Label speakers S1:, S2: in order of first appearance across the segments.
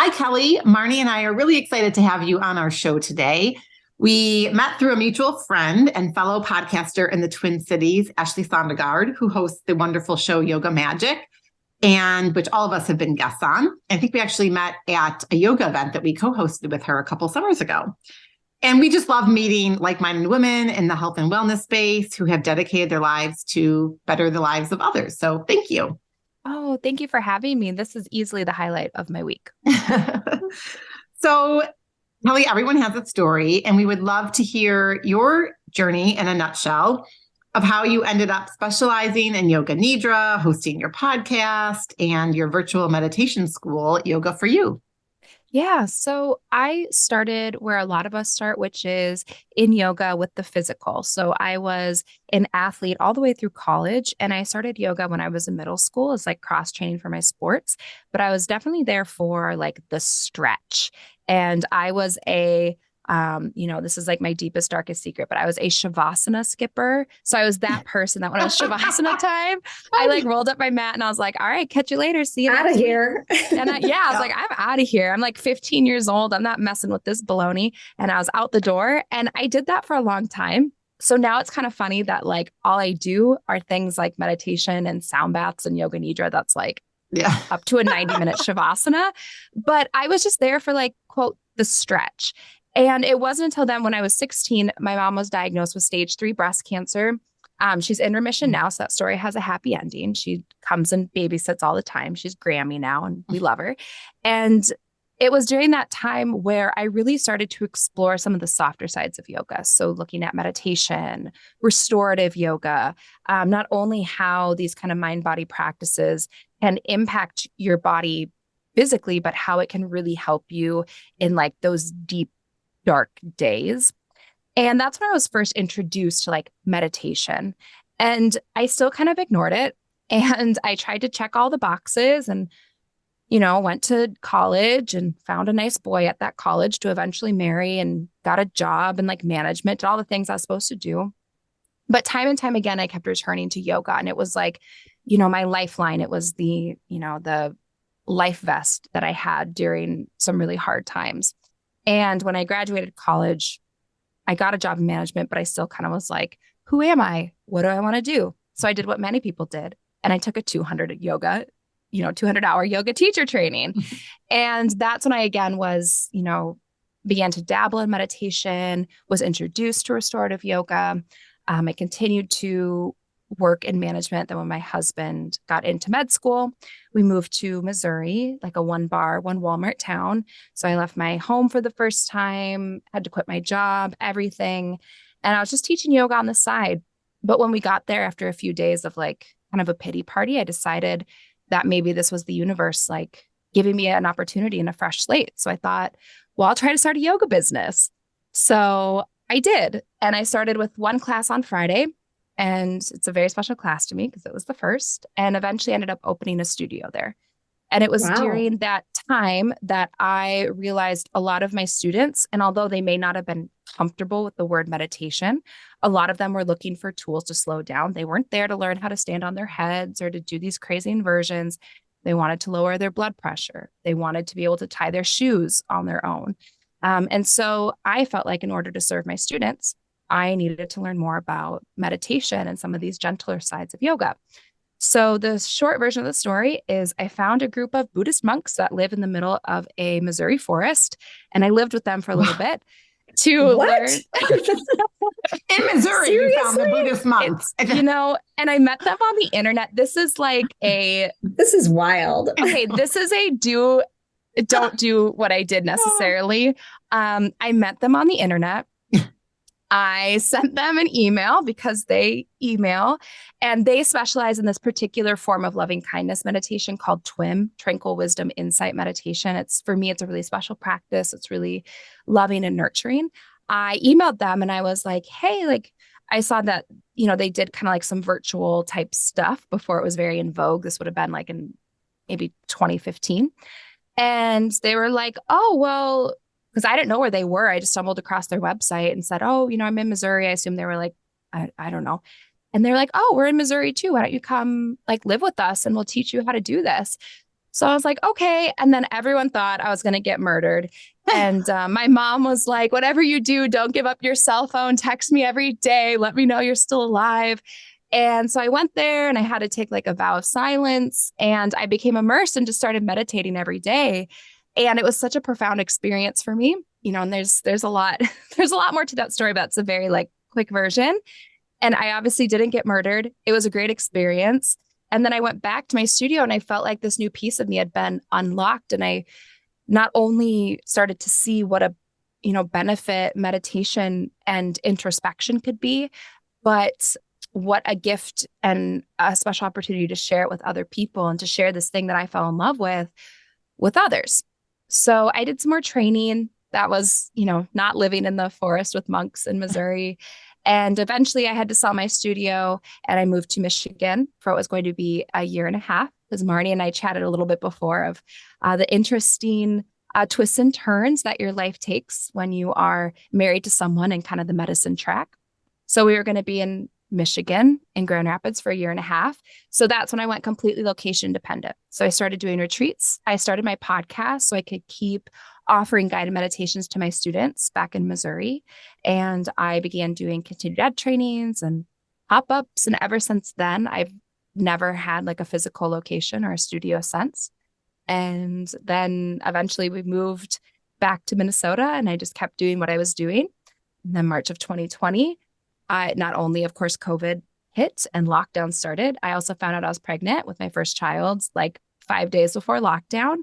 S1: Hi, Kelly. Marnie and I are really excited to have you on our show today. We met through a mutual friend and fellow podcaster in the Twin Cities, Ashley Sondergaard, who hosts the wonderful show Yoga Magic, and which all of us have been guests on. I think we actually met at a yoga event that we co-hosted with her a couple summers ago. And we just love meeting like-minded women in the health and wellness space who have dedicated their lives to better the lives of others. So thank you.
S2: Oh, thank you for having me. This is easily the highlight of my week.
S1: So, Kelly, everyone has a story, and we would love to hear your journey in a nutshell of how you ended up specializing in Yoga Nidra, hosting your podcast, and your virtual meditation school, Yoga for You.
S2: Yeah, so I started where a lot of us start, which is in yoga with the physical. So I was an athlete all the way through college, and I started yoga when I was in middle school as like cross training for my sports. But I was definitely there for like the stretch. And I was this is like my deepest, darkest secret, but I was a Shavasana skipper. So I was that person that when it was Shavasana time, I like rolled up my mat and I was like, all right, catch you later. See you
S3: out of here.
S2: And I was like, I'm out of here. I'm like 15 years old. I'm not messing with this baloney. And I was out the door, and I did that for a long time. So now it's kind of funny that like all I do are things like meditation and sound baths and yoga nidra. That's like up to a 90-minute Shavasana. But I was just there for like, quote, the stretch. And it wasn't until then when I was 16, my mom was diagnosed with stage 3 breast cancer. She's in remission now, so that story has a happy ending. She comes and babysits all the time. She's Grammy now, and we love her. And it was during that time where I really started to explore some of the softer sides of yoga. So looking at meditation, restorative yoga, not only how these kind of mind-body practices can impact your body physically, but how it can really help you in like those deep, dark days. And that's when I was first introduced to like meditation. And I still kind of ignored it. And I tried to check all the boxes and, went to college and found a nice boy at that college to eventually marry and got a job and like management, did all the things I was supposed to do. But time and time again, I kept returning to yoga. And it was like, my lifeline. It was the life vest that I had during some really hard times. And when I graduated college, I got a job in management, but I still kind of was like, who am I? What do I want to do? So I did what many people did. And I took a 200-hour yoga teacher training. And that's when I, again, was, began to dabble in meditation, was introduced to restorative yoga. I continued to work in management. Then when my husband got into med school, we moved to Missouri, like a one Walmart town. So I left my home for the first time, had to quit my job, everything. And I was just teaching yoga on the side. But when we got there after a few days of like kind of a pity party, I decided that maybe this was the universe, like giving me an opportunity and a fresh slate. So I thought, well, I'll try to start a yoga business. So I did. And I started with one class on Friday. And it's a very special class to me because it was the first, and eventually ended up opening a studio there. And it was during that time that I realized a lot of my students, and although they may not have been comfortable with the word meditation, a lot of them were looking for tools to slow down. They weren't there to learn how to stand on their heads or to do these crazy inversions. They wanted to lower their blood pressure. They wanted to be able to tie their shoes on their own. And so I felt like in order to serve my students, I needed to learn more about meditation and some of these gentler sides of yoga. So the short version of the story is I found a group of Buddhist monks that live in the middle of a Missouri forest, and I lived with them for a little bit to learn.
S1: In Missouri,
S3: Seriously?
S1: you found the Buddhist monks.
S2: And I met them on the internet. This is like
S3: This is wild.
S2: Okay, this is don't do what I did necessarily. I met them on the internet. I sent them an email because they email, and they specialize in this particular form of loving kindness meditation called TWIM, Tranquil Wisdom Insight Meditation. For me, it's a really special practice. It's really loving and nurturing. I emailed them and I was like, hey, like I saw that, they did kind of like some virtual type stuff before it was very in vogue. This would have been like in maybe 2015. And they were like, oh, well, because I didn't know where they were. I just stumbled across their website and said, oh, I'm in Missouri. I assume they were like, I don't know. And they're like, oh, we're in Missouri too. Why don't you come like live with us and we'll teach you how to do this. So I was like, okay. And then everyone thought I was going to get murdered. And my mom was like, whatever you do, don't give up your cell phone. Text me every day. Let me know you're still alive. And so I went there and I had to take like a vow of silence, and I became immersed and just started meditating every day. And it was such a profound experience for me, and there's a lot, there's a lot more to that story, but it's a very like quick version. And I obviously didn't get murdered. It was a great experience. And then I went back to my studio and I felt like this new piece of me had been unlocked. And I not only started to see what a, benefit meditation and introspection could be, but what a gift and a special opportunity to share it with other people and to share this thing that I fell in love with others. So I did some more training. That was, not living in the forest with monks in Missouri. And eventually I had to sell my studio and I moved to Michigan for what was going to be a year and a half, because Marnie and I chatted a little bit before of the interesting twists and turns that your life takes when you are married to someone and kind of the medicine track. So we were going to be in Michigan in Grand Rapids for a year and a half. So that's when I went completely location dependent. So I started doing retreats. I started my podcast so I could keep offering guided meditations to my students back in Missouri. And I began doing continued ed trainings and pop-ups. And ever since then, I've never had like a physical location or a studio since. And then eventually we moved back to Minnesota and I just kept doing what I was doing. And then March of 2020, not only, of course, COVID hit and lockdown started, I also found out I was pregnant with my first child like 5 days before lockdown.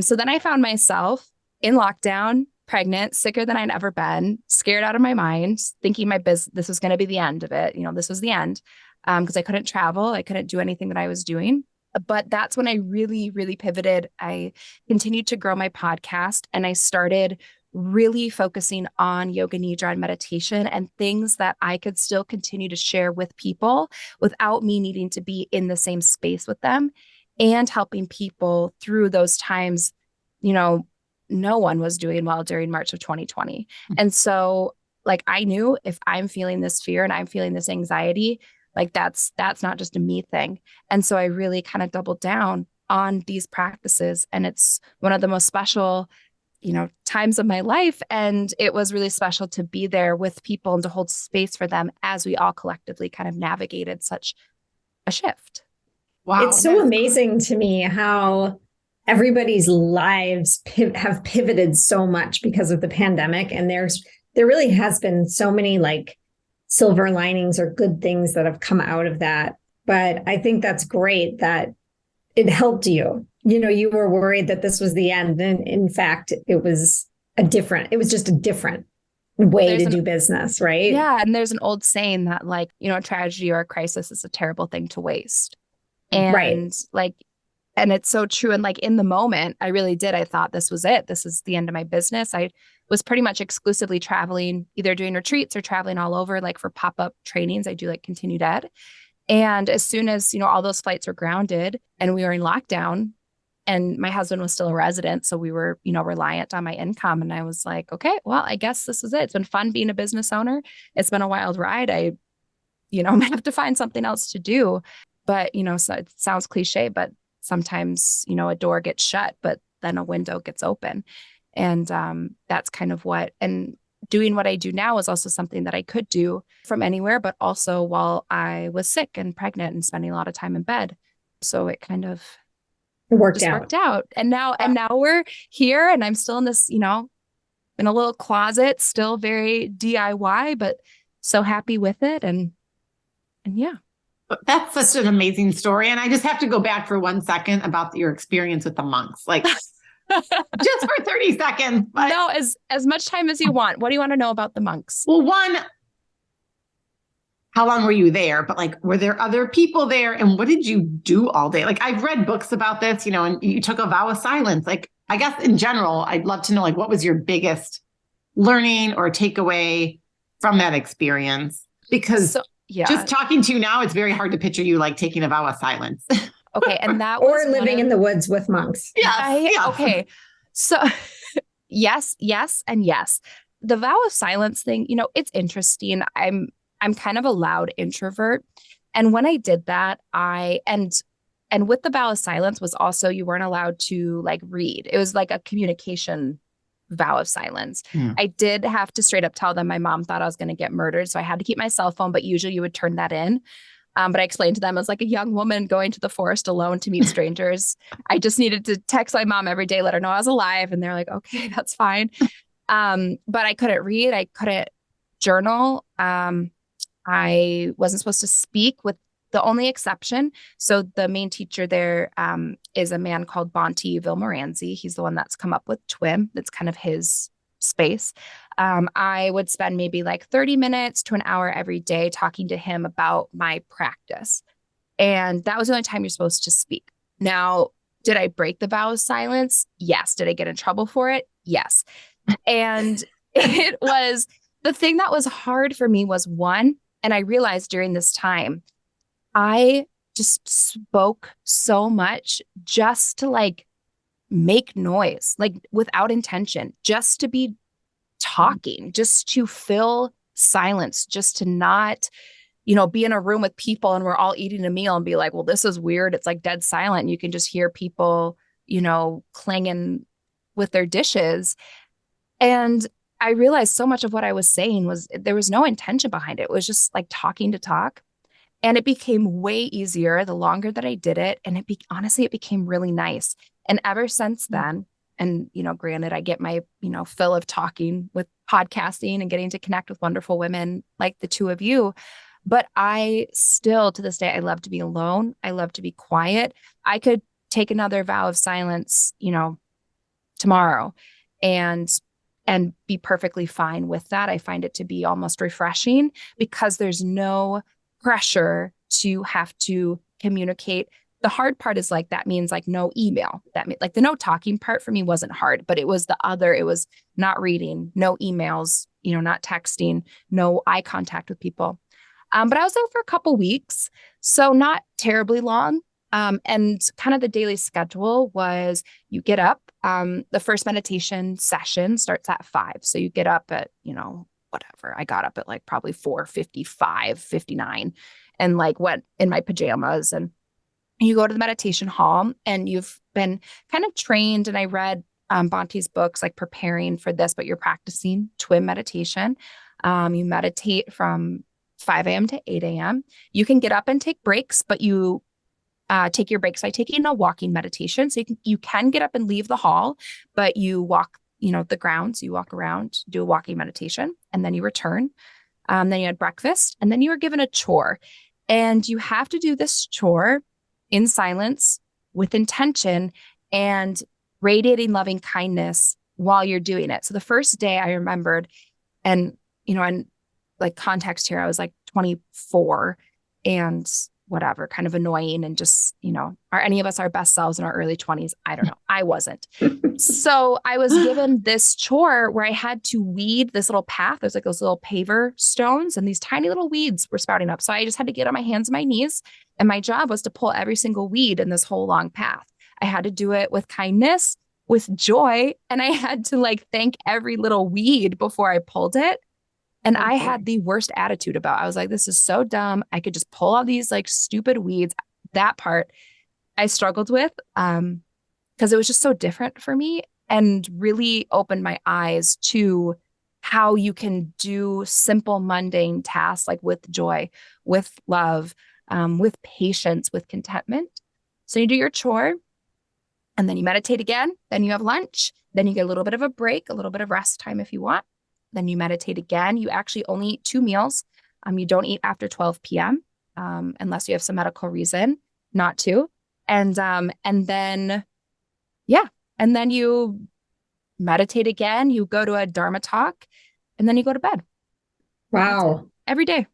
S2: So then I found myself in lockdown, pregnant, sicker than I'd ever been, scared out of my mind, thinking this was going to be the end of it. This was the end because I couldn't travel. I couldn't do anything that I was doing. But that's when I really, really pivoted. I continued to grow my podcast and I started really focusing on yoga nidra and meditation and things that I could still continue to share with people without me needing to be in the same space with them, and helping people through those times, no one was doing well during March of 2020. And so like, I knew if I'm feeling this fear and I'm feeling this anxiety, like that's not just a me thing. And so I really kind of doubled down on these practices. And it's one of the most special, times of my life. And it was really special to be there with people and to hold space for them as we all collectively kind of navigated such a shift.
S3: Wow. It's so amazing to me how everybody's lives have pivoted so much because of the pandemic. And there really has been so many like silver linings or good things that have come out of that. But I think that's great that it helped you. You were worried that this was the end. And in fact, it was just a different way to do business, right?
S2: Yeah. And there's an old saying that like, a tragedy or a crisis is a terrible thing to waste. And
S3: right.
S2: And it's so true. And like in the moment, I really did. I thought this was it. This is the end of my business. I was pretty much exclusively traveling, either doing retreats or traveling all over, like for pop-up trainings. I do like continued ed. And as soon as, all those flights were grounded and we were in lockdown and my husband was still a resident, so we were, reliant on my income. And I was like, okay, well, I guess this is it. It's been fun being a business owner. It's been a wild ride. I have to find something else to do. But, so it sounds cliche, but sometimes, a door gets shut, but then a window gets open. And that's kind of and doing what I do now is also something that I could do from anywhere, but also while I was sick and pregnant and spending a lot of time in bed. So it kind of worked out. And now we're here and I'm still in this, in a little closet, still very DIY, but so happy with it. And yeah.
S1: That's such an amazing story. And I just have to go back for 1 second about your experience with the monks. Like just for 30 seconds. But...
S2: No, as much time as you want. What do you want to know about the monks?
S1: Well, one, how long were you there? But like, were there other people there? And what did you do all day? Like, I've read books about this, and you took a vow of silence. Like, I guess in general, I'd love to know, like, what was your biggest learning or takeaway from that experience? Because just talking to you now, it's very hard to picture you like taking a vow of silence.
S2: Okay. And that was
S3: or living in the woods with monks.
S1: Yeah.
S2: Okay. So yes, and yes. The vow of silence thing, it's interesting. I'm kind of a loud introvert. And when I did that, And with the vow of silence was also, you weren't allowed to like read. It was like a communication vow of silence. I did have to straight up tell them my mom thought I was going to get murdered. So I had to keep my cell phone, but usually you would turn that in. But I explained to them as like a young woman going to the forest alone to meet strangers. I just needed to text my mom every day, let her know I was alive. And they're like, okay, that's fine. But I couldn't read. I couldn't journal. I wasn't supposed to speak, with the only exception. So the main teacher there is a man called Bonte Villemoranzi. He's the one that's come up with TWIM. That's kind of his space. I would spend maybe like 30 minutes to an hour every day talking to him about my practice. And that was the only time you're supposed to speak. Now, did I break the vow of silence? Yes. Did I get in trouble for it? Yes. And it was, the thing that was hard for me was, one, and I realized during this time, I just spoke so much just to like make noise, like without intention, just to be talking, just to fill silence, just to not, be in a room with people and we're all eating a meal and be like, well, this is weird. It's like dead silent. And you can just hear people, clanging with their dishes. And I realized so much of what I was saying there was no intention behind it. It was just like talking to talk. And it became way easier the longer that I did it. And honestly, it became really nice. And ever since then, and, granted, I get my, fill of talking with podcasting and getting to connect with wonderful women like the two of you. But I still, to this day, I love to be alone. I love to be quiet. I could take another vow of silence, tomorrow and be perfectly fine with that. I find it to be almost refreshing because there's no pressure to have to communicate. The hard part is like, that means like no email. That means like the no talking part for me wasn't hard, but it was it was not reading, no emails, not texting, no eye contact with people. But I was there for a couple weeks, so not terribly long. And kind of the daily schedule was you get up, the first meditation session starts at 5. So you get up at, whatever. I got up at like probably 4:55, 59 and like went in my pajamas, and you go to the meditation hall and you've been kind of trained. And I read Bonte's books, like preparing for this, but you're practicing TWIM meditation. You meditate from 5 a.m. to 8 a.m. You can get up and take breaks, but you take your breaks by taking a walking meditation. So you can get up and leave the hall, but you walk, the grounds, you walk around, do a walking meditation, and then you return. Then you had breakfast, and then you were given a chore. And you have to do this chore in silence with intention and radiating loving kindness while you're doing it. So the first day I remembered, and, and like context here, I was like 24 and whatever, kind of annoying and just, are any of us our best selves in our early 20s? I don't know. I wasn't. So I was given this chore where I had to weed this little path. There's like those little paver stones and these tiny little weeds were sprouting up. So I just had to get on my hands and my knees. And my job was to pull every single weed in this whole long path. I had to do it with kindness, with joy. And I had to like thank every little weed before I pulled it. And I had the worst attitude about it. I was like, this is so dumb. I could just pull all these like stupid weeds. That part I struggled with because it was just so different for me and really opened my eyes to how you can do simple, mundane tasks like with joy, with love, with patience, with contentment. So you do your chore and then you meditate again. Then you have lunch. Then you get a little bit of a break, a little bit of rest time if you want. Then you meditate again. You actually only eat 2 meals. You don't eat after 12 p.m. Unless you have some medical reason not to. And then you meditate again. You go to a Dharma talk, and then you go to bed.
S3: Wow.
S2: Every day.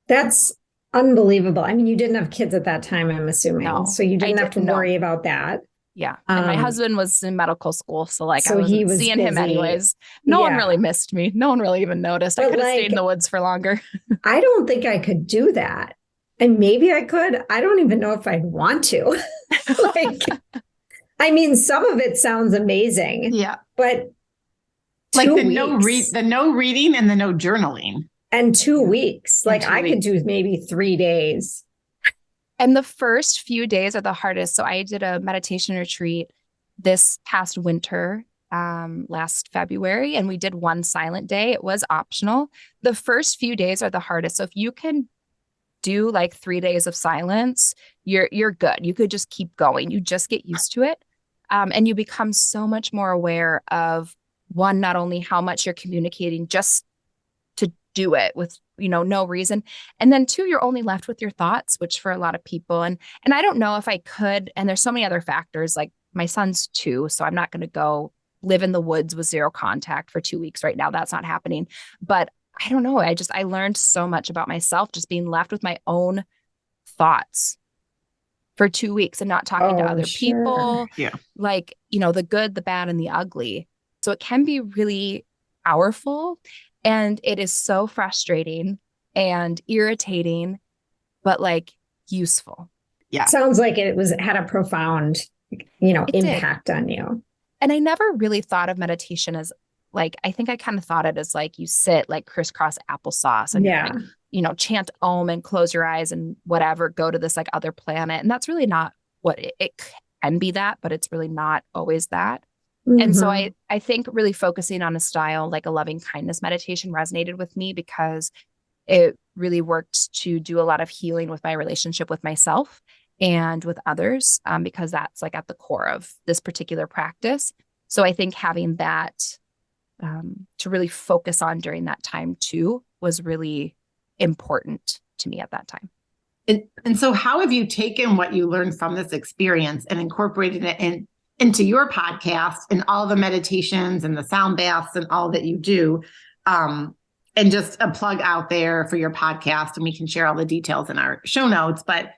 S3: That's unbelievable. I mean, you didn't have kids at that time, I'm assuming.
S2: No,
S3: so you didn't have to worry about that.
S2: Yeah. And my husband was in medical school. So like
S3: so
S2: I was
S3: seeing
S2: busy. Him anyways. No one really missed me. No one really even noticed. I could have stayed in the woods for longer.
S3: I don't think I could do that. And maybe I could. I don't even know if I'd want to. I mean, some of it sounds amazing.
S1: Yeah.
S3: But
S1: like the no reading and the no journaling.
S3: And 2 weeks. Like I could do maybe 3 days.
S2: And the first few days are the hardest. So I did a meditation retreat this past winter, last February, and we did one silent day. It was optional. The first few days are the hardest. So if you can do like 3 days of silence, you're good. You could just keep going. You just get used to it. And you become so much more aware of one, not only how much you're communicating just to do it with, no reason. And then two, you're only left with your thoughts, which for a lot of people, and I don't know if I could, and there's so many other factors, like my son's 2, so I'm not going to go live in the woods with zero contact for 2 weeks right now. That's not happening. But I don't know. I learned so much about myself just being left with my own thoughts for 2 weeks and not talking to other people.
S1: Yeah.
S2: Like, the good, the bad, and the ugly. So it can be really powerful, and it is so frustrating and irritating, but like useful.
S1: Yeah.
S3: Sounds like it had a profound, impact on you.
S2: And I never really thought of meditation as like, I think I kind of thought it as like you sit like crisscross applesauce and you're like, chant Om and close your eyes and whatever, go to this like other planet. And that's really not what it can be that, but it's really not always that. Mm-hmm. And so I think really focusing on a style like a loving kindness meditation resonated with me because it really worked to do a lot of healing with my relationship with myself and with others, because that's like at the core of this particular practice. So I think having that to really focus on during that time too was really important to me at that time.
S1: And so how have you taken what you learned from this experience and incorporated it into your podcast and all the meditations and the sound baths and all that you do? And just a plug out there for your podcast, and we can share all the details in our show notes, but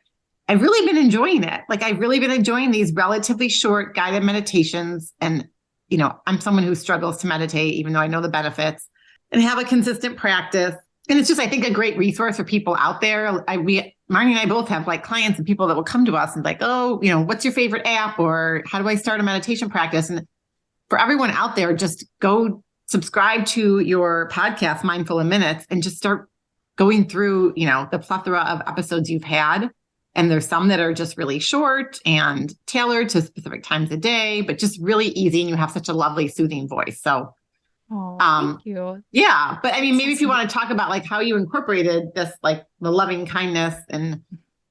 S1: I've really been enjoying it. Like I've really been enjoying these relatively short guided meditations. And, I'm someone who struggles to meditate, even though I know the benefits and have a consistent practice. And it's just, I think, a great resource for people out there. Marnie and I both have like clients and people that will come to us and like, oh, what's your favorite app? Or how do I start a meditation practice? And for everyone out there, just go subscribe to your podcast, Mindful in Minutes, and just start going through, the plethora of episodes you've had. And there's some that are just really short and tailored to specific times of day, but just really easy. And you have such a lovely, soothing voice. So,
S2: thank you.
S1: Yeah. But I mean, maybe if you want to talk about like how you incorporated this, like the loving kindness and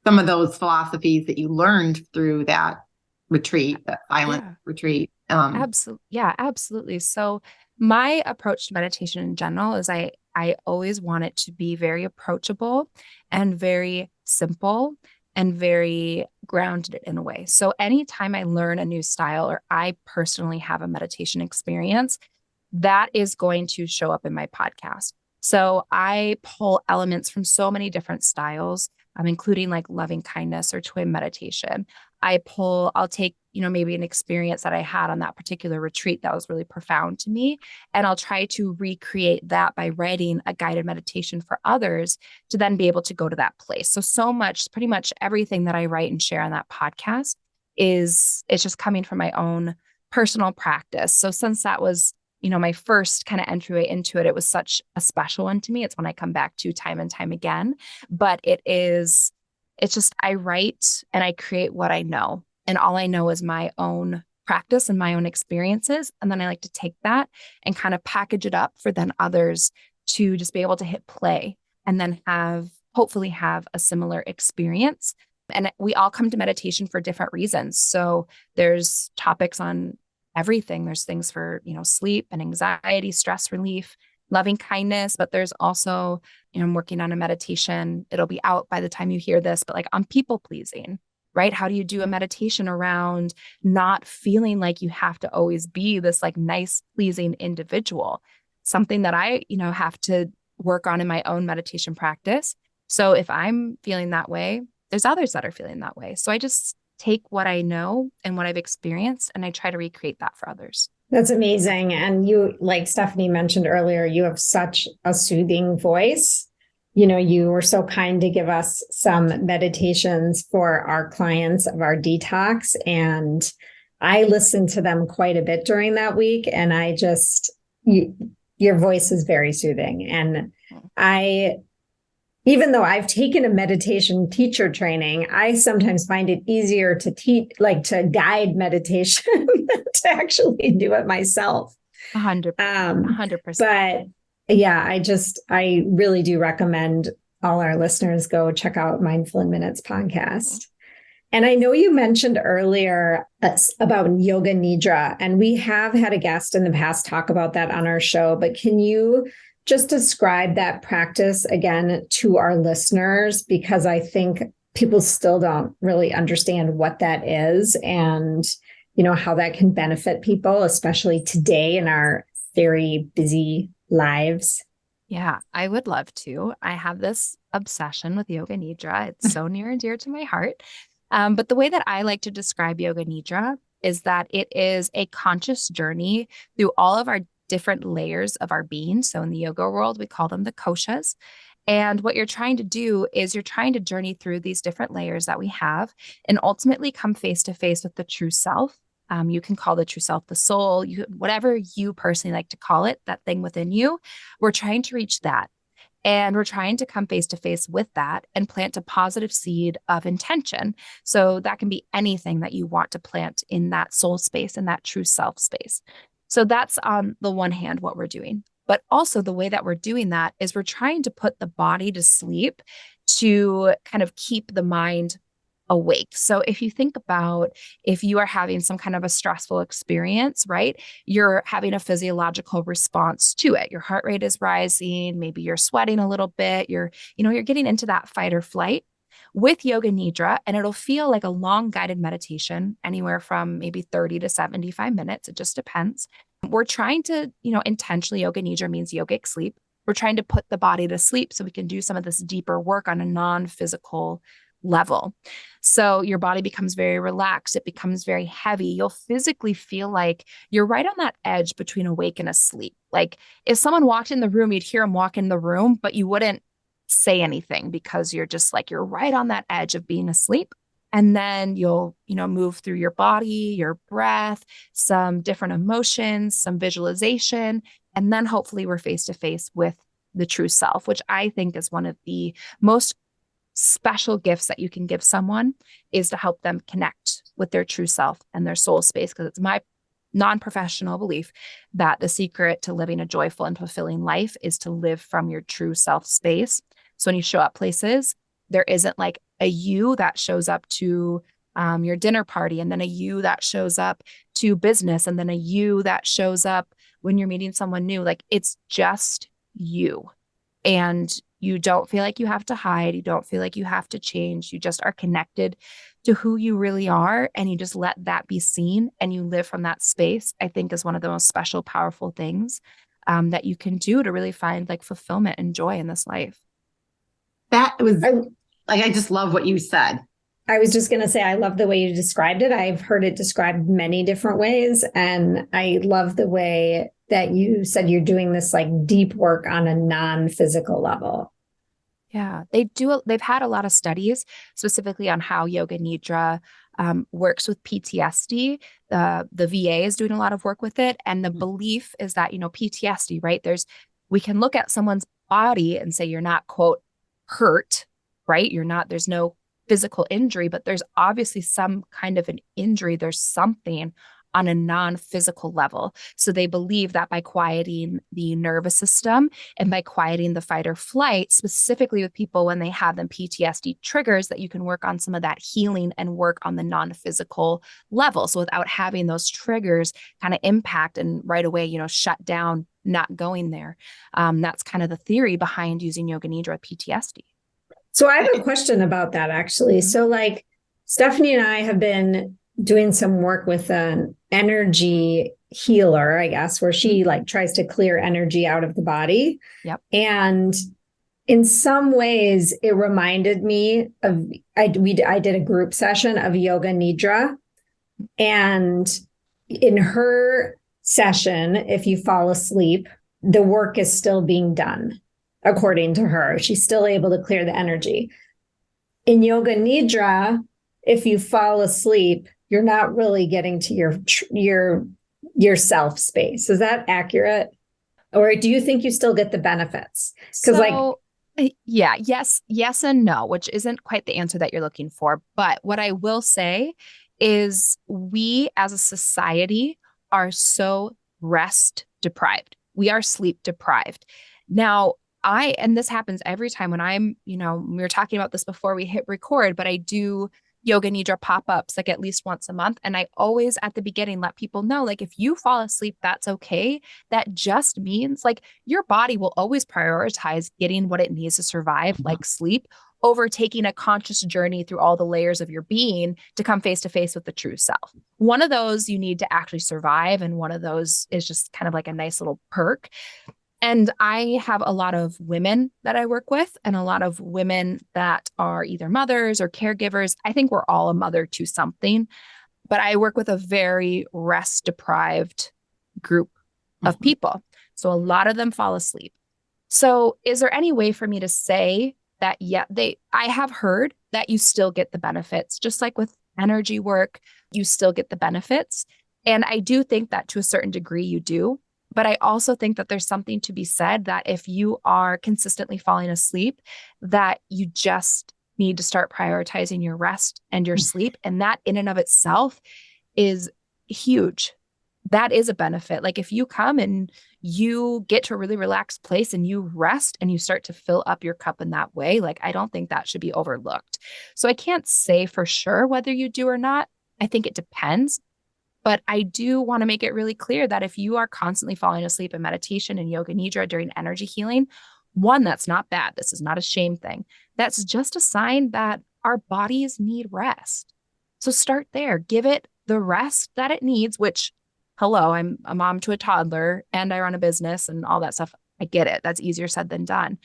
S1: some of those philosophies that you learned through that retreat, that silent retreat.
S2: Absolutely. Yeah, absolutely. So my approach to meditation in general is I always want it to be very approachable and very simple and very grounded in a way. So anytime I learn a new style or I personally have a meditation experience, that is going to show up in my podcast. So I pull elements from so many different styles, including like loving kindness or twin meditation. I'll take, maybe an experience that I had on that particular retreat that was really profound to me. And I'll try to recreate that by writing a guided meditation for others to then be able to go to that place. So much, pretty much everything that I write and share on that podcast it's just coming from my own personal practice. So since that was, my first kind of entryway into it, it was such a special one to me. It's one I come back to time and time again, but it's just, I write and I create what I know. And all I know is my own practice and my own experiences. And then I like to take that and kind of package it up for then others to just be able to hit play and then hopefully have a similar experience. And we all come to meditation for different reasons. So there's topics on everything. There's things for, sleep and anxiety, stress relief, loving kindness, but there's also, I'm working on a meditation. It'll be out by the time you hear this, but like on people pleasing, right? How do you do a meditation around not feeling like you have to always be this like nice, pleasing individual? Something that I, have to work on in my own meditation practice. So if I'm feeling that way, there's others that are feeling that way. So I just take what I know and what I've experienced, and I try to recreate that for others.
S3: That's amazing. And you, like Stephanie mentioned earlier, you have such a soothing voice. You were so kind to give us some meditations for our clients of our detox. And I listened to them quite a bit during that week. And your voice is very soothing. And even though I've taken a meditation teacher training, I sometimes find it easier to teach, like to guide meditation than to actually do it myself.
S2: 100%. 100%.
S3: But yeah, I really do recommend all our listeners go check out Mindful in Minutes podcast. And I know you mentioned earlier about Yoga Nidra, and we have had a guest in the past talk about that on our show, but can you just describe that practice again to our listeners? Because I think people still don't really understand what that is and, how that can benefit people, especially today in our very busy lives.
S2: Yeah, I would love to. I have this obsession with Yoga Nidra. It's so near and dear to my heart. But the way that I like to describe Yoga Nidra is that it is a conscious journey through all of our different layers of our being. So in the yoga world, we call them the koshas. And what you're trying to do is you're trying to journey through these different layers that we have and ultimately come face to face with the true self. You can call the true self the soul, whatever you personally like to call it, that thing within you. We're trying to reach that. And we're trying to come face to face with that and plant a positive seed of intention. So that can be anything that you want to plant in that soul space, in that true self space. So that's on the one hand what we're doing. But also the way that we're doing that is we're trying to put the body to sleep to kind of keep the mind awake. So if you think about if you are having some kind of a stressful experience, right, you're having a physiological response to it. Your heart rate is rising, maybe you're sweating a little bit, you're getting into that fight or flight with Yoga Nidra, and it'll feel like a long guided meditation, anywhere from maybe 30 to 75 minutes. It just depends. We're trying to, intentionally, Yoga Nidra means yogic sleep. We're trying to put the body to sleep so we can do some of this deeper work on a non-physical level. So your body becomes very relaxed. It becomes very heavy. You'll physically feel like you're right on that edge between awake and asleep. Like if someone walked in the room, you'd hear them walk in the room, but you wouldn't say anything because you're just like, you're right on that edge of being asleep. And then you'll, move through your body, your breath, some different emotions, some visualization. And then hopefully we're face to face with the true self, which I think is one of the most special gifts that you can give someone, is to help them connect with their true self and their soul space. Because it's my non-professional belief that the secret to living a joyful and fulfilling life is to live from your true self space. So when you show up places, there isn't like a you that shows up to your dinner party, and then a you that shows up to business, and then a you that shows up when you're meeting someone new. Like it's just you. And you don't feel like you have to hide. You don't feel like you have to change. You just are connected to who you really are, and you just let that be seen and you live from that space. I think is one of the most special, powerful things that you can do to really find like fulfillment and joy in this life.
S1: That was I just love what you said.
S3: I was just going to say, I love the way you described it. I've heard it described many different ways. And I love the way that you said you're doing this like deep work on a non-physical level.
S2: Yeah, they've had a lot of studies specifically on how Yoga Nidra works with PTSD. The VA is doing a lot of work with it. And the belief is that, PTSD, right? We can look at someone's body and say, you're not, quote, hurt, right? There's no physical injury, but there's obviously some kind of an injury. There's something on a non-physical level. So they believe that by quieting the nervous system and by quieting the fight or flight, specifically with people when they have them PTSD triggers, that you can work on some of that healing and work on the non-physical level. So without having those triggers kind of impact and right away, shut down, not going there. That's kind of the theory behind using Yoga Nidra PTSD.
S3: So I have a question about that actually. Mm-hmm. So like Stephanie and I have been doing some work with an energy healer, I guess, where she like tries to clear energy out of the body.
S2: Yep.
S3: And in some ways it reminded me of, I did a group session of Yoga Nidra, and in her session, if you fall asleep, the work is still being done. According to her, she's still able to clear the energy. In Yoga Nidra, if you fall asleep, you're not really getting to your self space. Is that accurate? Or do you think you still get the benefits? Because
S2: Yeah, yes and no, which isn't quite the answer that you're looking for. But what I will say is we as a society are so rest deprived. We are sleep deprived. Now, and this happens every time when we were talking about this before we hit record, but I do yoga nidra pop-ups like at least once a month. And I always at the beginning let people know, like, if you fall asleep, that's okay. That just means like your body will always prioritize getting what it needs to survive, like sleep, over taking a conscious journey through all the layers of your being to come face to face with the true self. One of those you need to actually survive, and one of those is just kind of like a nice little perk. And I have a lot of women that I work with and a lot of women that are either mothers or caregivers. I think we're all a mother to something, but I work with a very rest deprived group of people. So a lot of them fall asleep. So is there any way for me to say that, I have heard that you still get the benefits, just like with energy work, you still get the benefits. And I do think that to a certain degree you do. But I also think that there's something to be said that if you are consistently falling asleep, that you just need to start prioritizing your rest and your sleep. And that in and of itself is huge. That is a benefit. Like if you come and you get to a really relaxed place and you rest and you start to fill up your cup in that way, like I don't think that should be overlooked. So I can't say for sure whether you do or not. I think it depends. But I do want to make it really clear that if you are constantly falling asleep in meditation and yoga nidra during energy healing, one, that's not bad. This is not a shame thing. That's just a sign that our bodies need rest. So start there. Give it the rest that it needs, which, hello, I'm a mom to a toddler and I run a business and all that stuff. I get it. That's easier said than done.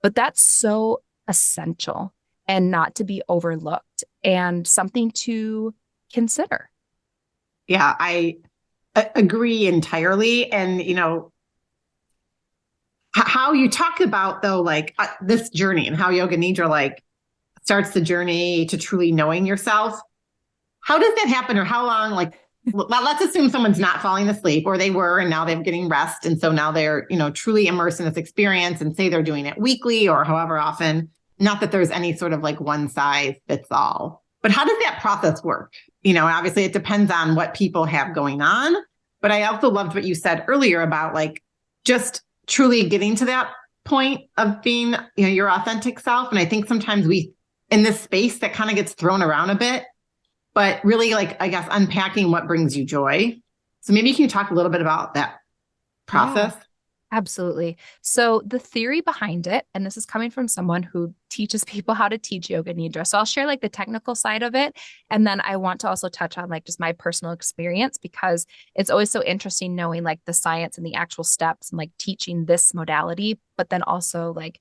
S2: But that's so essential and not to be overlooked and something to consider.
S1: Yeah, I agree entirely. And, how you talk about, though, like this journey and how yoga nidra like starts the journey to truly knowing yourself. How does that happen, or how long? Like, let's assume someone's not falling asleep, or they were, and now they're getting rest. And so now they're, truly immersed in this experience, and say they're doing it weekly or however often. Not that there's any sort of like one size fits all. But how does that process work? Obviously it depends on what people have going on. But I also loved what you said earlier about like just truly getting to that point of being, your authentic self. And I think sometimes we, in this space, that kind of gets thrown around a bit, but really like, I guess, unpacking what brings you joy. So maybe you can talk a little bit about that process.
S2: Yeah. Absolutely. So the theory behind it, and this is coming from someone who teaches people how to teach yoga nidra. So I'll share like the technical side of it. And then I want to also touch on like just my personal experience, because it's always so interesting knowing like the science and the actual steps and like teaching this modality, but then also like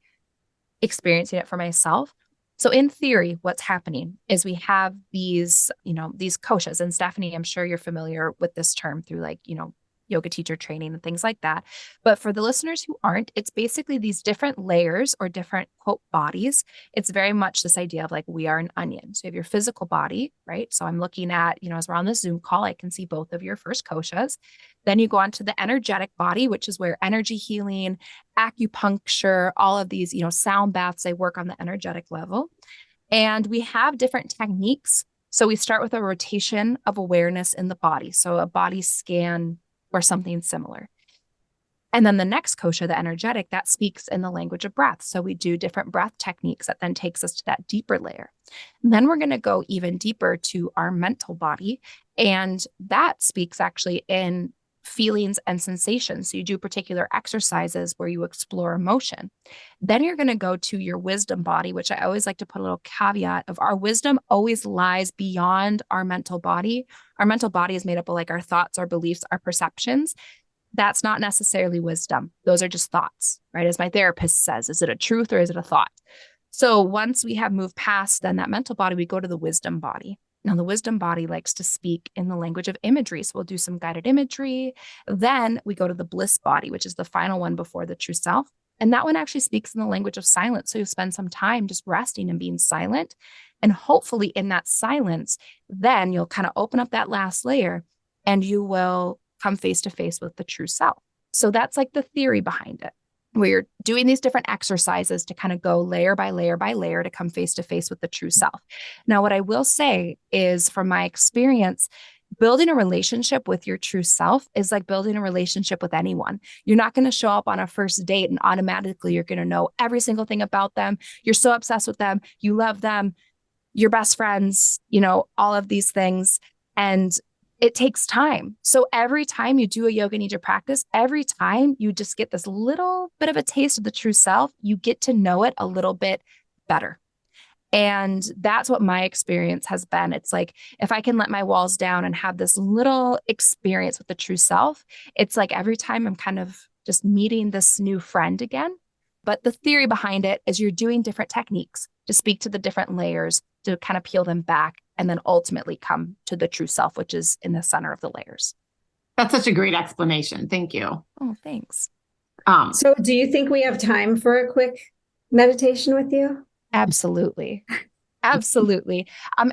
S2: experiencing it for myself. So in theory, what's happening is we have these koshas. And Stephanie, I'm sure you're familiar with this term through like, yoga teacher training and things like that. But for the listeners who aren't, it's basically these different layers or different quote bodies. It's very much this idea of like, we are an onion. So you have your physical body, right? So I'm looking at, as we're on this Zoom call, I can see both of your first koshas. Then you go on to the energetic body, which is where energy healing, acupuncture, all of these, sound baths, they work on the energetic level. And we have different techniques. So we start with a rotation of awareness in the body. So a body scan or something similar. And then the next kosha, the energetic, that speaks in the language of breath. So we do different breath techniques that then takes us to that deeper layer. And then we're going to go even deeper to our mental body. And that speaks actually in feelings and sensations. So you do particular exercises where you explore emotion. Then you're going to go to your wisdom body, which I always like to put a little caveat of our wisdom always lies beyond our mental body. Our mental body is made up of like our thoughts, our beliefs, our perceptions. That's not necessarily wisdom. Those are just thoughts, right? As my therapist says, is it a truth or is it a thought? So once we have moved past then that mental body, we go to the wisdom body. Now, the wisdom body likes to speak in the language of imagery. So we'll do some guided imagery. Then we go to the bliss body, which is the final one before the true self. And that one actually speaks in the language of silence. So you spend some time just resting and being silent. And hopefully in that silence, then you'll kind of open up that last layer and you will come face to face with the true self. So that's like the theory behind it. where you're doing these different exercises to kind of go layer by layer by layer to come face to face with the true self. Now, what I will say is, from my experience, building a relationship with your true self is like building a relationship with anyone. You're not going to show up on a first date and automatically you're going to know every single thing about them. You're so obsessed with them. You love them. You're best friends, all of these things. And it takes time. So every time you do a yoga nidra practice, every time you just get this little bit of a taste of the true self, you get to know it a little bit better. And that's what my experience has been. It's like, if I can let my walls down and have this little experience with the true self, it's like every time I'm kind of just meeting this new friend again. But the theory behind it is you're doing different techniques to speak to the different layers, to kind of peel them back, and then ultimately come to the true self, which is in the center of the layers.
S1: That's such a great explanation. Thank you.
S2: Oh, thanks.
S3: So do you think we have time for a quick meditation with you?
S2: Absolutely. Absolutely.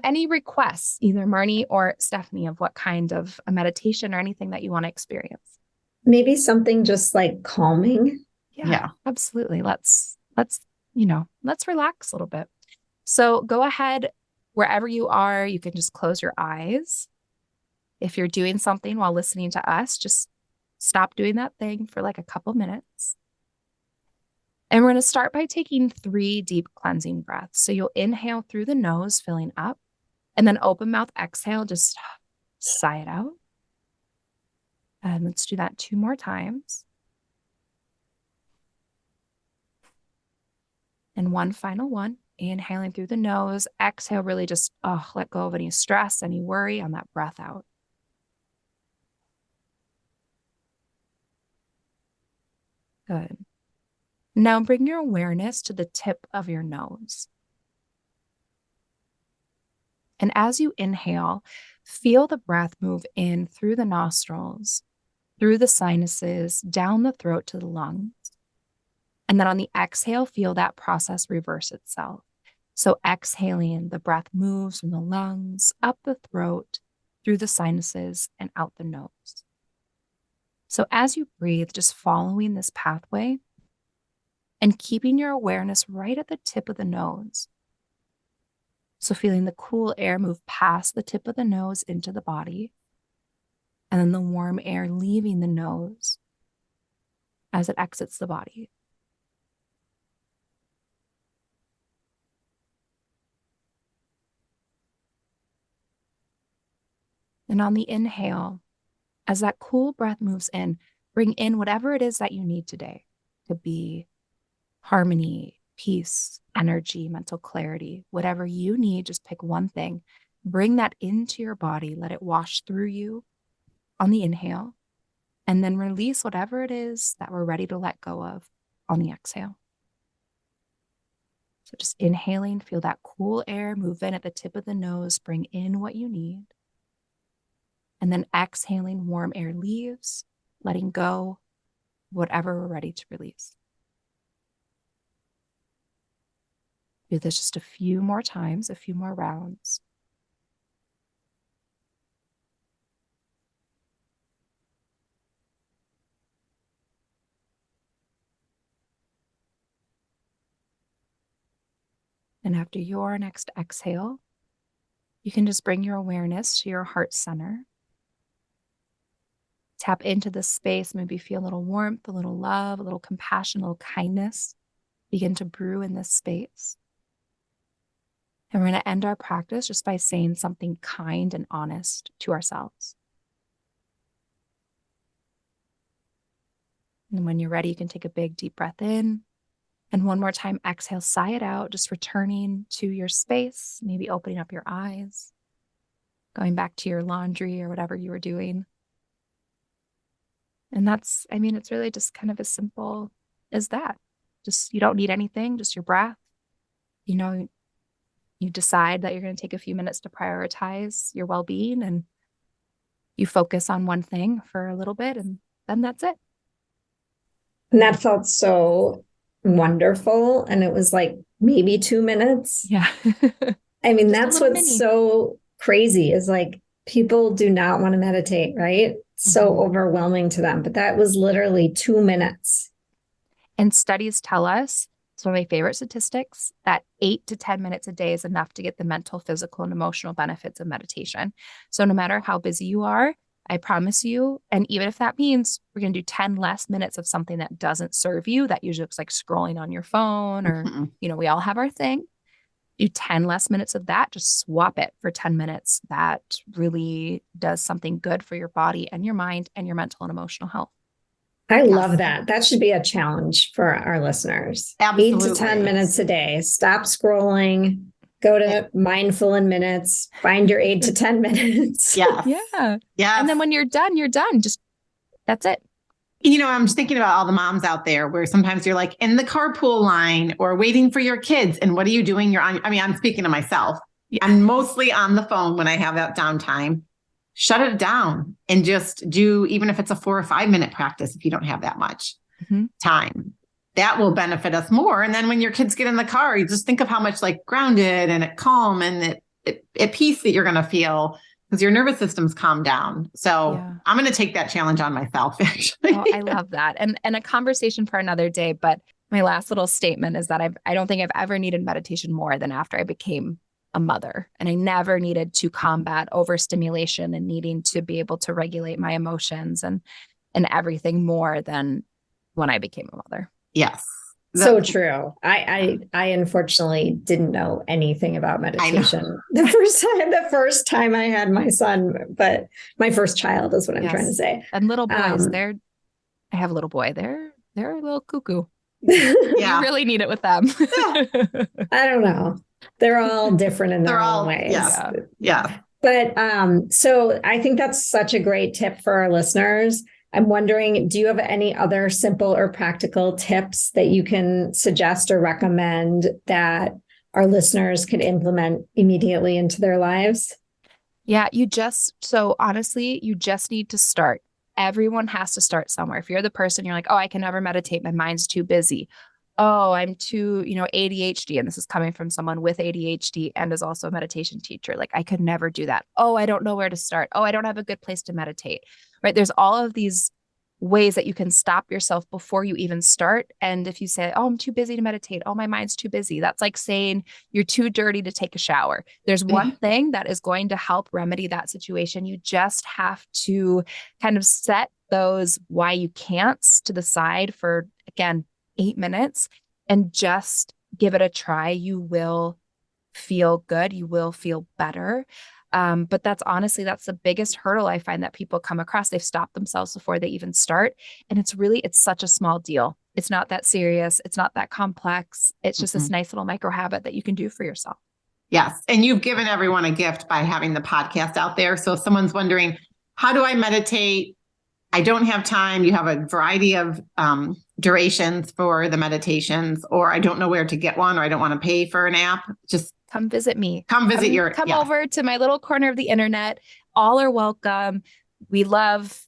S2: Any requests, either Marnie or Stephanie, of what kind of a meditation or anything that you want to experience?
S3: Maybe something just like calming.
S2: Yeah. Absolutely. Let's relax a little bit. So go ahead, wherever you are, you can just close your eyes. If you're doing something while listening to us, just stop doing that thing for like a couple minutes. And we're going to start by taking 3 deep cleansing breaths. So you'll inhale through the nose, filling up, and then open mouth exhale, just sigh it out. And let's do that 2 more times. And one final one, inhaling through the nose, exhale, really just let go of any stress, any worry on that breath out. Good. Now bring your awareness to the tip of your nose. And as you inhale, feel the breath move in through the nostrils, through the sinuses, down the throat to the lungs. And then on the exhale, feel that process reverse itself. So exhaling, the breath moves from the lungs, up the throat, through the sinuses, and out the nose. So as you breathe, just following this pathway and keeping your awareness right at the tip of the nose. So feeling the cool air move past the tip of the nose into the body, and then the warm air leaving the nose as it exits the body. And on the inhale, as that cool breath moves in, bring in whatever it is that you need today. It could be harmony, peace, energy, mental clarity, whatever you need, just pick one thing. Bring that into your body. Let it wash through you on the inhale, and then release whatever it is that we're ready to let go of on the exhale. So just inhaling, feel that cool air move in at the tip of the nose, bring in what you need. And then exhaling, warm air leaves, letting go, whatever we're ready to release. Do this just a few more times, a few more rounds. And after your next exhale, you can just bring your awareness to your heart center. Tap into this space, maybe feel a little warmth, a little love, a little compassion, a little kindness begin to brew in this space. And we're going to end our practice just by saying something kind and honest to ourselves. And when you're ready, you can take a big, deep breath in. And one more time, exhale, sigh it out, just returning to your space, maybe opening up your eyes, going back to your laundry or whatever you were doing. And it's really just kind of as simple as that. Just, you don't need anything, just your breath. You decide that you're going to take a few minutes to prioritize your well-being, and you focus on one thing for a little bit, and then that's it.
S3: And that felt so wonderful. And it was like maybe 2 minutes.
S2: Yeah.
S3: That's what's so crazy is like people do not want to meditate, right? So overwhelming to them. But that was literally 2 minutes.
S2: And studies tell us, it's one of my favorite statistics, that 8 to 10 minutes a day is enough to get the mental, physical, and emotional benefits of meditation. So no matter how busy you are, I promise you, and even if that means we're going to do 10 less minutes of something that doesn't serve you, that usually looks like scrolling on your phone or, we all have our thing. Do 10 less minutes of that, just swap it for 10 minutes. That really does something good for your body and your mind and your mental and emotional health.
S3: I love that. That should be a challenge for our listeners.
S1: Absolutely.
S3: 8 to 10 minutes a day. Stop scrolling. Go to Mindful in Minutes. Find your 8 to 10 minutes.
S2: Yeah. And then when you're done, you're done. Just that's it.
S1: I'm just thinking about all the moms out there where sometimes you're like in the carpool line or waiting for your kids. And what are you doing? I'm speaking to myself. I'm mostly on the phone when I have that downtime. Shut it down and just do, even if it's a 4 or 5 minute practice, if you don't have that much time, that will benefit us more. And then when your kids get in the car, you just think of how much like grounded and calm and at peace that you're going to feel because your nervous system's calmed down. So I'm going to take that challenge on myself, actually.
S2: Oh, I love that. And a conversation for another day. But my last little statement is that I don't think I've ever needed meditation more than after I became a mother. And I never needed to combat overstimulation and needing to be able to regulate my emotions and everything more than when I became a mother.
S1: Yes.
S3: So true. I unfortunately didn't know anything about meditation the first time I had my son, but my first child is what I'm trying to say.
S2: And little boys, I have a little boy. They're a little cuckoo.
S3: You
S2: really need it with them.
S3: I don't know. They're all different in their own ways.
S1: Yeah.
S3: But so I think that's such a great tip for our listeners. I'm wondering, do you have any other simple or practical tips that you can suggest or recommend that our listeners can implement immediately into their lives?
S2: Yeah, so honestly, you just need to start. Everyone has to start somewhere. If you're the person, you're like, oh, I can never meditate. My mind's too busy. Oh, I'm too, ADHD. And this is coming from someone with ADHD and is also a meditation teacher. Like, I could never do that. Oh, I don't know where to start. Oh, I don't have a good place to meditate, right? There's all of these ways that you can stop yourself before you even start. And if you say, oh, I'm too busy to meditate. Oh, my mind's too busy. That's like saying you're too dirty to take a shower. There's one thing that is going to help remedy that situation. You just have to kind of set those why you can'ts to the side for, again, 8 minutes and just give it a try. You will feel good. You will feel better. But that's the biggest hurdle I find that people come across. They've stopped themselves before they even start. And it's such a small deal. It's not that serious. It's not that complex. It's just this nice little micro habit that you can do for yourself.
S1: Yes. And you've given everyone a gift by having the podcast out there. So if someone's wondering, how do I meditate? I don't have time. You have a variety of durations for the meditations, or I don't know where to get one, or I don't want to pay for an app. Just
S2: come visit me.
S1: Come
S2: over to my little corner of the internet. All are welcome. We love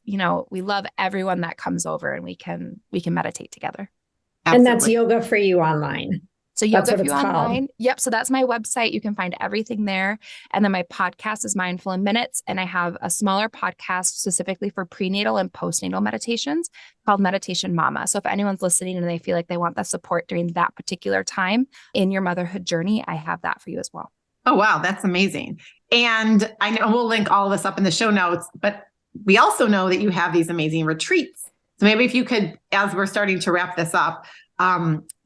S2: everyone that comes over, and we can meditate together.
S1: Absolutely.
S3: And that's Yoga for You online.
S2: So Yoga for You online. Yep. So that's my website. You can find everything there. And then my podcast is Mindful in Minutes. And I have a smaller podcast specifically for prenatal and postnatal meditations called Meditation Mama. So if anyone's listening and they feel like they want that support during that particular time in your motherhood journey, I have that for you as well.
S1: Oh, wow. That's amazing. And I know we'll link all of this up in the show notes, but we also know that you have these amazing retreats. So maybe if you could, as we're starting to wrap this up,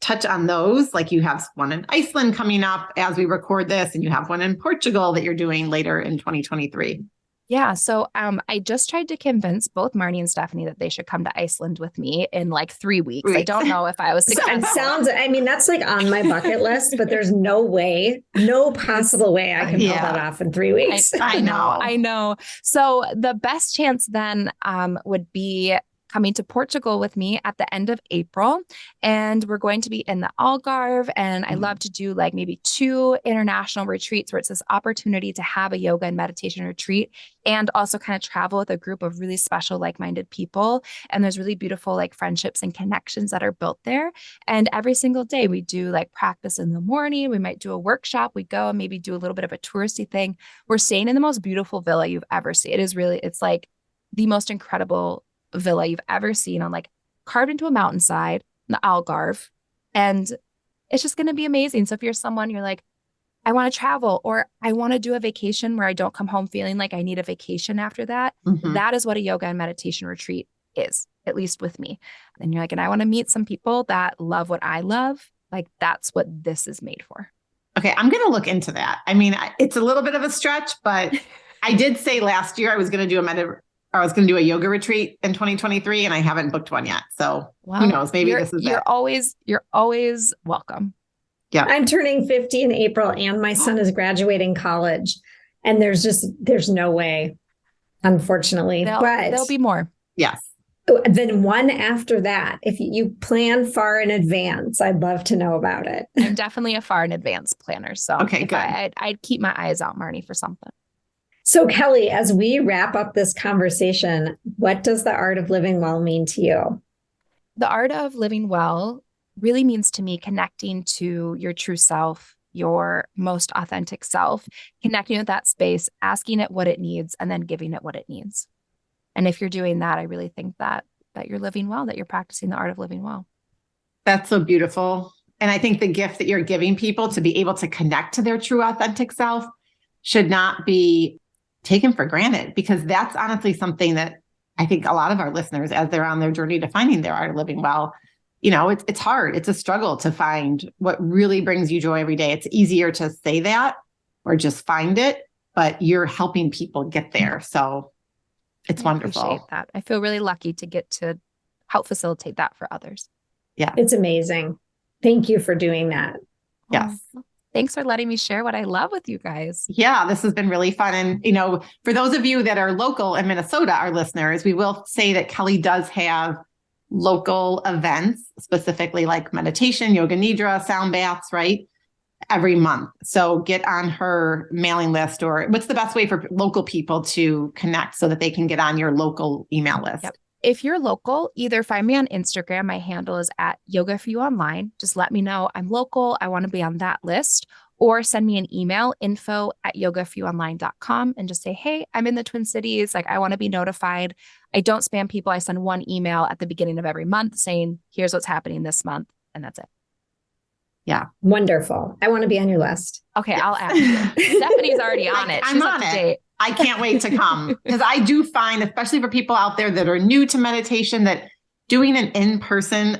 S1: touch on those. Like you have one in Iceland coming up as we record this, and you have one in Portugal that you're doing later in 2023.
S2: Yeah. So I just tried to convince both Marnie and Stephanie that they should come to Iceland with me in like 3 weeks. I don't know if I was successful.
S3: That's like on my bucket list, but there's no possible way I can pull that off in 3 weeks.
S2: I know. So the best chance then would be coming to Portugal with me at the end of April. And we're going to be in the Algarve. And I love to do like maybe 2 international retreats where it's this opportunity to have a yoga and meditation retreat and also kind of travel with a group of really special, like-minded people. And there's really beautiful like friendships and connections that are built there. And every single day we do like practice in the morning. We might do a workshop. We go and maybe do a little bit of a touristy thing. We're staying in the most beautiful villa you've ever seen. It's like the most incredible villa you've ever seen, on like carved into a mountainside, the Algarve, and it's just going to be amazing. So if you're someone, you're like, I want to travel, or I want to do a vacation where I don't come home feeling like I need a vacation after that. That is what a yoga and meditation retreat is, at least with me. And you're like, and I want to meet some people that love what I love. Like, that's what this is made for.
S1: Okay, I'm going to look into that. I mean, it's a little bit of a stretch, but I did say last year I was going to do a yoga retreat in 2023, and I haven't booked one yet. So who knows? Maybe this is it.
S2: You're always welcome.
S1: Yeah.
S3: I'm turning 50 in April, and my son is graduating college, and there's no way, unfortunately. But
S2: there'll be more.
S1: Yes.
S3: Then one after that, if you plan far in advance, I'd love to know about it.
S2: I'm definitely a far in advance planner. So
S1: okay, good.
S2: I'd keep my eyes out, Marnie, for something.
S3: So Kelly, as we wrap up this conversation, what does the art of living well mean to you?
S2: The art of living well really means to me connecting to your true self, your most authentic self, connecting with that space, asking it what it needs, and then giving it what it needs. And if you're doing that, I really think that you're living well, that you're practicing the art of living well.
S1: That's so beautiful. And I think the gift that you're giving people to be able to connect to their true authentic self should not be taken for granted, because that's honestly something that I think a lot of our listeners, as they're on their journey to finding their art of living well, it's hard. It's a struggle to find what really brings you joy every day. It's easier to say that or just find it, but you're helping people get there. So it's wonderful.
S2: I appreciate that. I feel really lucky to get to help facilitate that for others.
S1: Yeah.
S3: It's amazing. Thank you for doing that.
S1: Yes.
S2: Thanks for letting me share what I love with you guys.
S1: Yeah, this has been really fun. And, for those of you that are local in Minnesota, our listeners, we will say that Kelly does have local events, specifically like meditation, yoga nidra, sound baths, right? Every month. So get on her mailing list, or what's the best way for local people to connect so that they can get on your local email list?
S2: Yep. If you're local, either find me on Instagram. My handle is @yogaforyouonline. Just let me know I'm local. I want to be on that list, or send me an email, info@yogaforyouonline.com, and just say, hey, I'm in the Twin Cities. Like, I want to be notified. I don't spam people. I send one email at the beginning of every month saying, here's what's happening this month. And that's it.
S1: Yeah.
S3: Wonderful. I want to be on your list.
S2: Okay, yes. I'll add you. Stephanie's already on it.
S1: I'm on it. I can't wait to come, because I do find, especially for people out there that are new to meditation, that having an in-person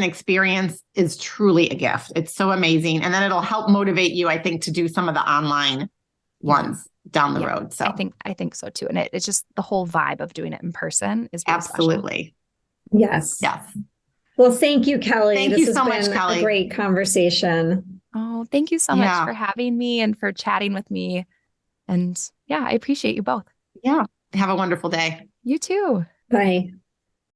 S1: experience is truly a gift. It's so amazing. And then it'll help motivate you, I think, to do some of the online ones down the road. So
S2: I think so too. And it's just the whole vibe of doing it in person is really
S1: absolutely
S3: special. Yes. Well, thank you, Kelly.
S1: Thank you so much, Kelly.
S3: A great conversation.
S2: Oh, thank you so much for having me and for chatting with me. And I appreciate you both.
S1: Yeah. Have a wonderful day.
S2: You too.
S3: Bye.